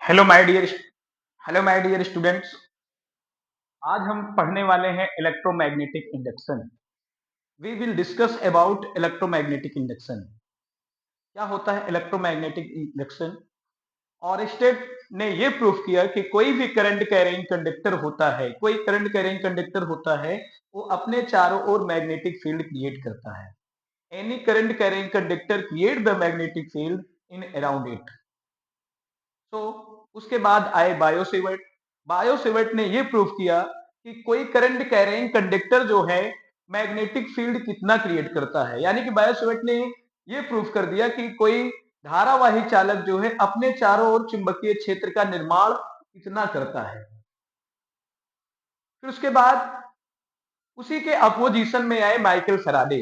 Hello my dear hello my dear students. आज हम पढ़ने वाले हैं electromagnetic induction. We will discuss about electromagnetic induction. क्या होता है इलेक्ट्रोमैग्नेटिक इंडक्शन? और स्टेट ने ये प्रूफ किया कि कोई भी करंट कैरिंग कंडक्टर होता है, कोई करंट कैरिंग कंडक्टर होता है, वो अपने चारों ओर मैग्नेटिक फील्ड क्रिएट करता है। Any current carrying conductor create the magnetic field in around it. तो उसके बाद आए बायोसेवर्ट। बायोसेवर्ट ने यह प्रूव किया कि कोई करंट कैरिंग कंडक्टर जो है मैग्नेटिक फील्ड कितना क्रिएट करता है। यानी कि बायोसेवर्ट ने यह प्रूव कर दिया कि कोई धारावाही चालक जो है अपने चारों ओर चुंबकीय क्षेत्र का निर्माण कितना करता है। फिर उसके बाद उसी के अपोजिशन में आए माइकल फैराडे।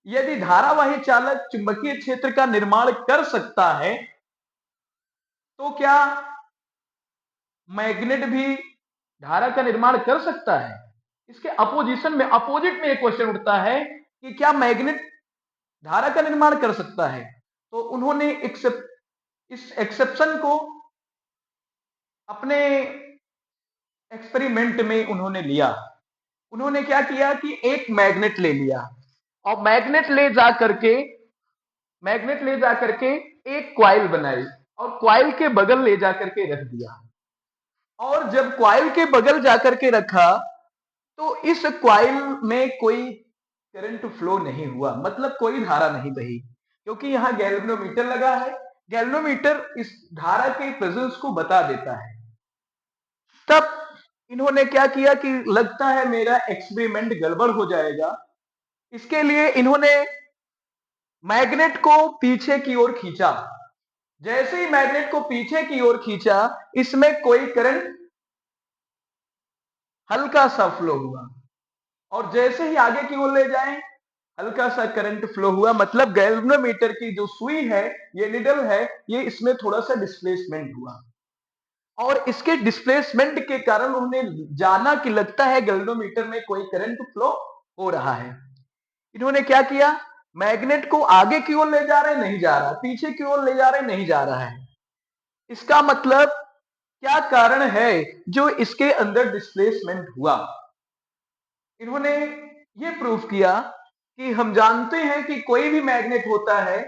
यदि धारावाही चालक चुंबकीय क्षेत्र का निर्माण कर सकता है तो क्या मैग्नेट भी धारा का निर्माण कर सकता है? इसके अपोजिशन में, अपोजिट में एक क्वेश्चन उठता है कि क्या मैग्नेट धारा का निर्माण कर सकता है? तो उन्होंने इस एक्सेप्शन को अपने एक्सपेरिमेंट में उन्होंने लिया। उन्होंने क्या किया कि एक मैग्नेट ले लिया और मैग्नेट ले जा करके एक क्वाइल बनाई और क्वाइल के बगल ले जा करके रख दिया। और जब क्वाइल के बगल जाकर के रखा तो इस क्वाइल में कोई करंट फ्लो नहीं हुआ, मतलब कोई धारा नहीं बही, क्योंकि यहां गैल्वेनोमीटर लगा है। गैल्वेनोमीटर इस धारा के प्रेजेंस को बता देता है। तब इन्होंने क्या किया कि लगता है मेरा एक्सपेरिमेंट गड़बड़ हो जाएगा। इसके लिए इन्होंने मैग्नेट को पीछे की ओर खींचा। जैसे ही मैग्नेट को पीछे की ओर खींचा, इसमें कोई करंट हल्का सा फ्लो हुआ और जैसे ही आगे की ओर ले जाएं हल्का सा करंट फ्लो हुआ। मतलब गैल्वेनोमीटर की जो सुई है, ये निडल है, ये इसमें थोड़ा सा डिस्प्लेसमेंट हुआ और इसके डिस्प्लेसमेंट के कारण उन्होंने जाना कि लगता है गैल्वेनोमीटर में कोई करंट फ्लो हो रहा है। इन्होंने क्या किया, मैग्नेट को आगे की ओर ले जा रहे, नहीं जा रहा, पीछे की ओर ले जा रहे, नहीं जा रहा है। इसका मतलब क्या कारण है जो इसके अंदर डिस्प्लेसमेंट हुआ? इन्होंने ये प्रूफ किया कि हम जानते हैं कि कोई भी मैग्नेट होता है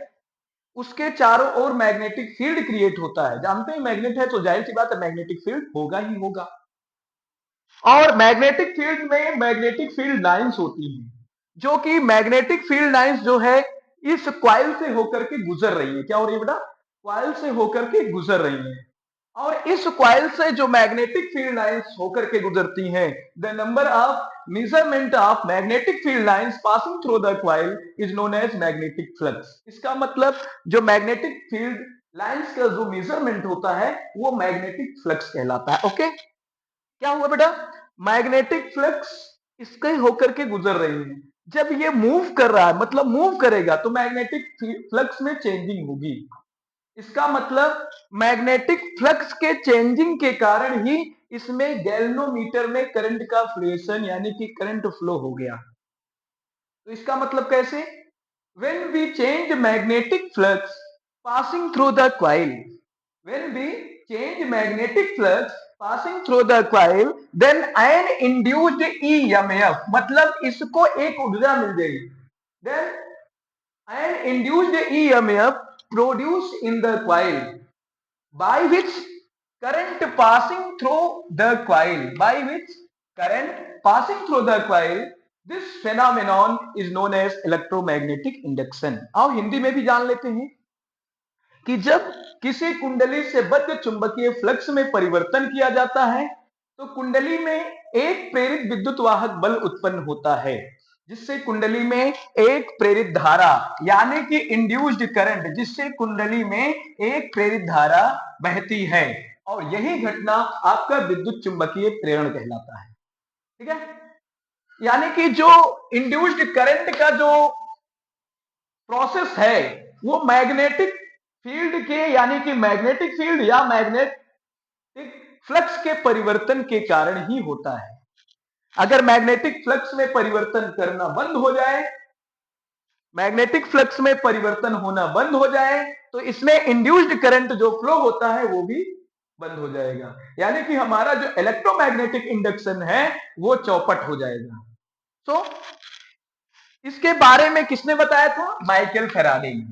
उसके चारों ओर मैग्नेटिक फील्ड क्रिएट होता है। जानते हैं मैग्नेट है तो जाहिर सी बात है मैग्नेटिक फील्ड होगा ही होगा। और मैग्नेटिक फील्ड में मैग्नेटिक फील्ड लाइंस होती हैं, जो कि मैग्नेटिक फील्ड लाइंस जो है इस क्वाइल से होकर के गुजर रही है। क्या हो रही है बेटा? क्वाइल से होकर के गुजर रही है। और इस क्वाइल से जो मैग्नेटिक फील्ड लाइंस होकर के गुजरती हैं, the number of measurement of magnetic field lines passing through the coil is known as magnetic flux. इसका मतलब जो मैग्नेटिक फील्ड लाइंस का जो मेजरमेंट होता है वो मैग्नेटिक फ्लक्स कहलाता है। ओके, क्या हुआ बेटा? मैग्नेटिक फ्लक्स इसके होकर के गुजर रही है। जब ये मूव कर रहा है, मतलब मूव करेगा, तो मैग्नेटिक फ्लक्स में चेंजिंग होगी। इसका मतलब मैग्नेटिक फ्लक्स के चेंजिंग के कारण ही इसमें गैल्वेनोमीटर में करंट का फ्लुएशन यानी कि करंट फ्लो हो गया। तो इसका मतलब कैसे? when we change magnetic flux passing through the coil when we change magnetic flux passing through the coil then an induced EMF, मतलब इसको एक ऊर्जा मिल गई। then an induced EMF produced in the coil by which current passing through the coil by which current passing through the coil, this phenomenon is known as electromagnetic induction। आओ हिंदी में भी जान लेते हैं कि जब किसी कुंडली से बद्ध चुंबकीय फ्लक्स में परिवर्तन किया जाता है तो कुंडली में एक प्रेरित विद्युत वाहक बल उत्पन्न होता है, जिससे कुंडली में एक प्रेरित धारा यानी कि इंड्यूस्ड करंट, जिससे कुंडली में एक प्रेरित धारा बहती है और यही घटना आपका विद्युत चुंबकीय प्रेरण कहलाता है। ठीक है? यानी कि जो इंड्यूस्ड करंट का जो प्रोसेस है वो मैग्नेटिक फील्ड के यानी कि मैग्नेटिक फील्ड या मैग्नेटिक फ्लक्स के परिवर्तन के कारण ही होता है। अगर मैग्नेटिक फ्लक्स में परिवर्तन करना बंद हो जाए, मैग्नेटिक फ्लक्स में परिवर्तन होना बंद हो जाए तो इसमें इंड्यूस्ड करंट जो फ्लो होता है वो भी बंद हो जाएगा, यानी कि हमारा जो इलेक्ट्रोमैग्नेटिक इंडक्शन है वो चौपट हो जाएगा। तो इसके बारे में किसने बताया था? माइकल फैराडे ने,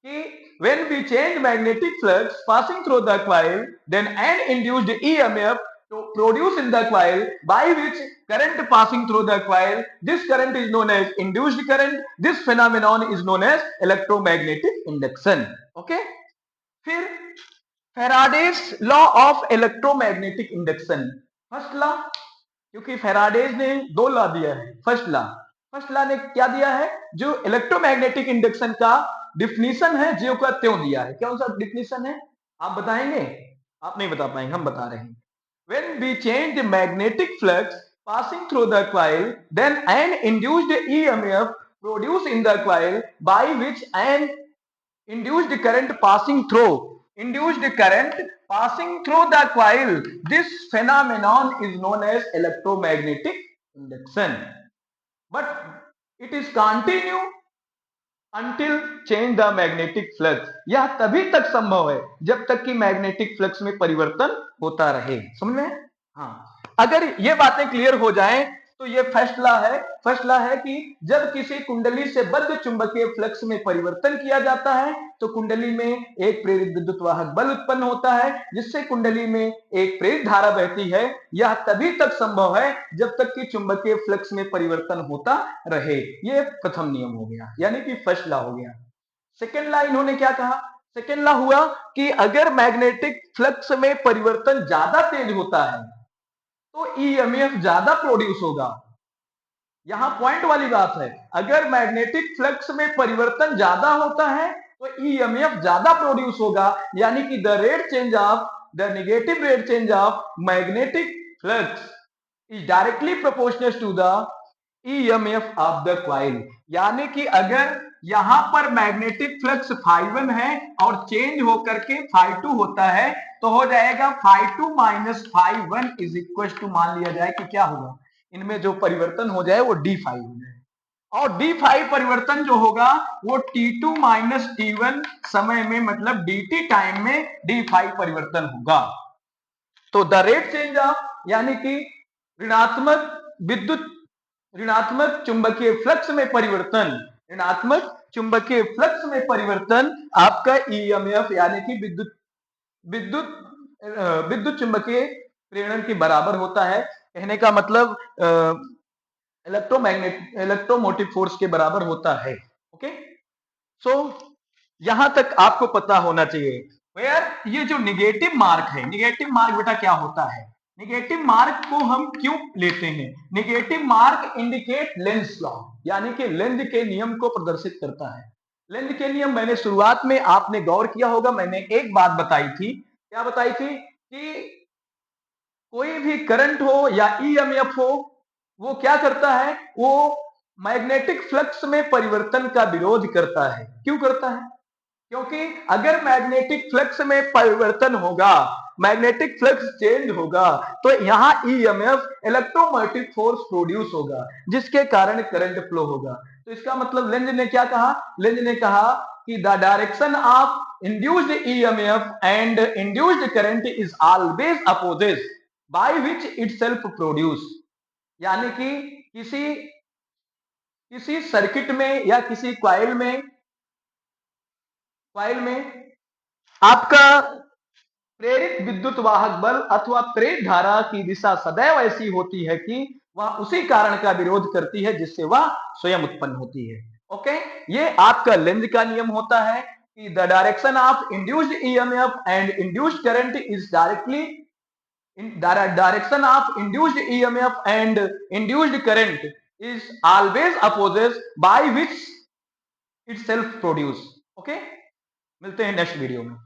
कि when we change magnetic flux passing through the coil, then an induced EMF to produce in the coil by which current passing through the coil, this current is known as induced current. This phenomenon is known as electromagnetic induction. Okay? फिर Faraday's law of electromagnetic induction, first law, क्योंकि Faraday's ने दो law दिया है। First law ने क्या दिया है? जो इलेक्ट्रोमैग्नेटिक इंडक्शन का डिफिनीशन है ज्यों का त्यों दिया है। कौन सा डिफिनीशन है आप बताएंगे? आप नहीं बता पाएंगे, हम बता रहे हैं। When we change the magnetic flux passing through the coil, then an induced EMF produced in the coil by which an induced current passing through the coil, this phenomenon is known as electromagnetic induction, but it is continue until change the magnetic flux. यह तभी तक संभव है जब तक कि magnetic flux में परिवर्तन होता रहे। समझ में? हाँ, अगर ये बातें क्लियर हो जाएं तो ये फर्स्ट लॉ है कि जब किसी कुंडली से बद्ध चुंबकीय फ्लक्स में परिवर्तन किया जाता है तो कुंडली में एक प्रेरित विद्युत वाहक बल उत्पन्न होता है जिससे कुंडली में एक प्रेरित धारा बहती है। यह तभी तक संभव है जब तक कि चुंबकीय फ्लक्स में परिवर्तन होता रहे। ये प्रथम नियम हो गया, यानी कि फर्स्ट लॉ हो गया। सेकेंड लॉ इन्होंने क्या कहा? सेकेंड लॉ हुआ कि अगर मैग्नेटिक फ्लक्स में परिवर्तन ज्यादा तेज होता है तो ईएमएफ ज्यादा प्रोड्यूस होगा। यहां पॉइंट वाली बात है, अगर मैग्नेटिक फ्लक्स में परिवर्तन ज्यादा होता है तो ईएमएफ ज्यादा प्रोड्यूस होगा, यानी कि the negative rate change of magnetic flux is directly proportional to the EMF of the coil. यानी कि अगर यहां पर मैग्नेटिक फ्लक्स φ1 है और चेंज होकर के φ2 होता है तो हो जाएगा φ2 माइनस φ1 इज इक्वल टू, मान लिया जाए कि क्या होगा, इनमें जो परिवर्तन हो जाए वो d5 हो जाए, और d5 परिवर्तन जो होगा वो t2 माइनस t1 समय में, मतलब dt टाइम में d5 परिवर्तन होगा। तो द रेट चेंज ऑफ, यानी कि ऋणात्मक चुंबकीय फ्लक्स में परिवर्तन आपका ईएमएफ यानी कि विद्युत चुंबकीय प्रेरण के बराबर होता है। कहने का मतलब इलेक्ट्रोमोटिव फोर्स के बराबर होता है। ओके, सो यहां तक आपको पता होना चाहिए। ये जो निगेटिव मार्क है, निगेटिव मार्क बेटा क्या होता है? निगेटिव मार्क को हम क्यों लेते हैं? Negative mark indicate Lenz law, यानी कि लेंज के नियम को प्रदर्शित करता है। लेंज के नियम मैंने शुरुआत में, आपने गौर किया होगा, मैंने एक बात बताई थी। क्या बताई थी? कि कोई भी करंट हो या ईएमएफ हो, वो क्या करता है? वो मैग्नेटिक फ्लक्स में परिवर्तन का विरोध करता है। क्यों करता है? क्योंकि अगर मैग्नेटिक फ्लक्स में परिवर्तन होगा, मैग्नेटिक फ्लक्स चेंज होगा, तो यहां ईएमएफ इलेक्ट्रोमोटिव फोर्स प्रोड्यूस होगा जिसके कारण करंट फ्लो होगा। तो इसका मतलब लेंज ने क्या कहा? लेंज ने कहा कि the direction of induced EMF and induced current is always opposite by which itself produce. यानी कि किसी सर्किट में या किसी कॉइल में आपका प्रेरित विद्युत वाहक बल अथवा प्रेरित धारा की दिशा सदैव ऐसी होती है कि वह उसी कारण का विरोध करती है जिससे वह स्वयं उत्पन्न होती है। ओके, ये आपका लेंज का नियम होता है कि the direction of induced EMF and induced current is direction of induced EMF and induced current is always opposite by which itself produce. Okay, मिलते हैं नेक्स्ट वीडियो में।